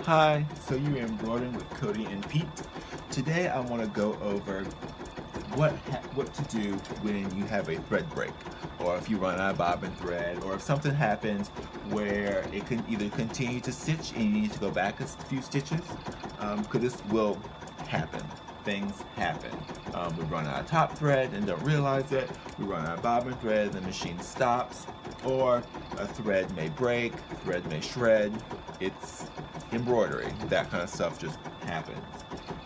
Hi, so you're embroidering with Cody and Pete. Today I want to go over what to do when you have a thread break, or if you run out of bobbin thread, or if something happens where it can either continue to stitch and you need to go back a few stitches, because this will happen. Things happen. We run out of top thread and don't realize it. We run out of bobbin thread, the machine stops, or a thread may break, thread may shred. It's embroidery. That kind of stuff just happens.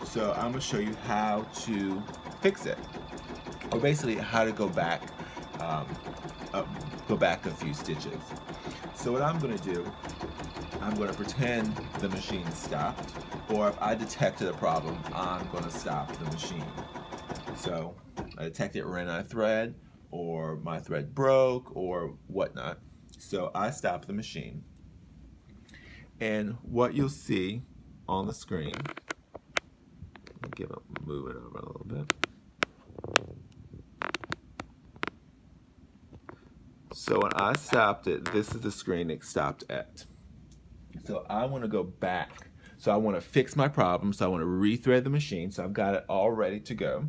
So I'm going to show you how to fix it, or basically how to go back a few stitches. So what I'm going to do, I'm going to pretend the machine stopped, or if I detected a problem, I'm going to stop the machine. So I detected ran out of thread, or my thread broke, or whatnot. So I stop the machine. And what you'll see on the screen, move it over a little bit. So when I stopped it, this is the screen it stopped at. So I want to go back. So I want to fix my problem. So I want to rethread the machine. So I've got it all ready to go.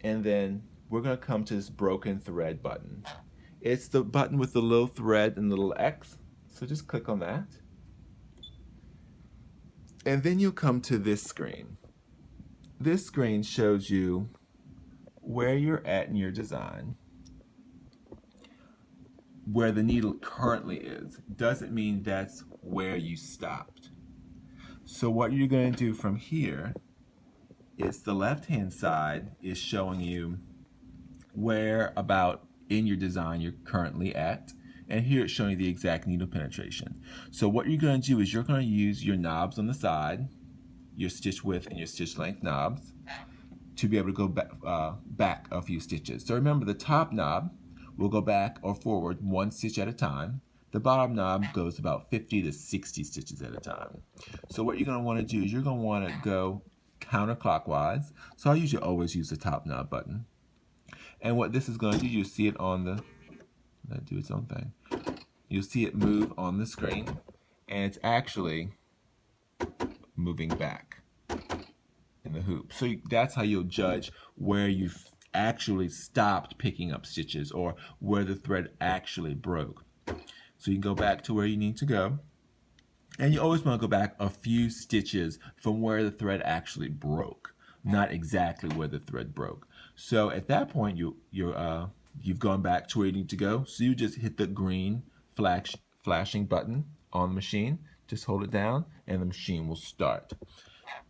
And then we're going to come to this broken thread button. It's the button with the little thread and the little X. So just click on that. And then you'll come to this screen. This screen shows you where you're at in your design, where the needle currently is. Doesn't mean that's where you stopped. So what you're going to do from here is the left-hand side is showing you where about in your design you're currently at, and here it's showing you the exact needle penetration. So what you're going to do is you're going to use your knobs on the side, your stitch width and your stitch length knobs, to be able to go back a few stitches. So remember, the top knob will go back or forward one stitch at a time. The bottom knob goes about 50 to 60 stitches at a time. So what you're going to want to do is you're going to want to go counterclockwise. So I usually always use the top knob button. And what this is going to do, you'll see it on the, let it do its own thing. You'll see it move on the screen, and it's actually moving back in the hoop. So that's how you'll judge where you've actually stopped picking up stitches, or where the thread actually broke. So you can go back to where you need to go, and you always want to go back a few stitches from where the thread actually broke, not exactly where the thread broke. So at that point, you've gone back to where you need to go. So you just hit the green flashing button on the machine. Just hold it down, and the machine will start.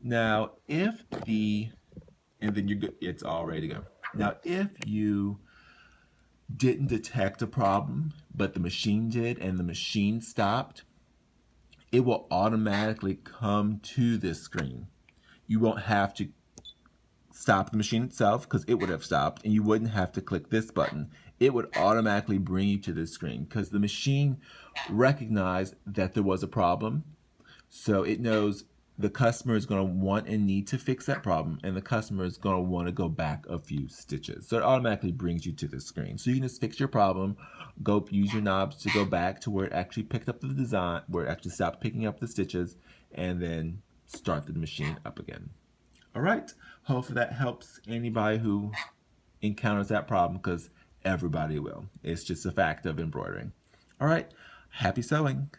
Now, and then you're good. It's all ready to go. Now, if you didn't detect a problem, but the machine did, and the machine stopped, it will automatically come to this screen. You won't have to stop the machine itself, because it would have stopped, and you wouldn't have to click this button. It would automatically bring you to this screen, because the machine recognized that there was a problem. So it knows the customer is going to want and need to fix that problem, and the customer is going to want to go back a few stitches. So it automatically brings you to the screen. So you can just fix your problem, go use your knobs to go back to where it actually picked up the design, where it actually stopped picking up the stitches, and then start the machine up again. All right, hopefully that helps anybody who encounters that problem, because everybody will. It's just a fact of embroidering. All right, happy sewing.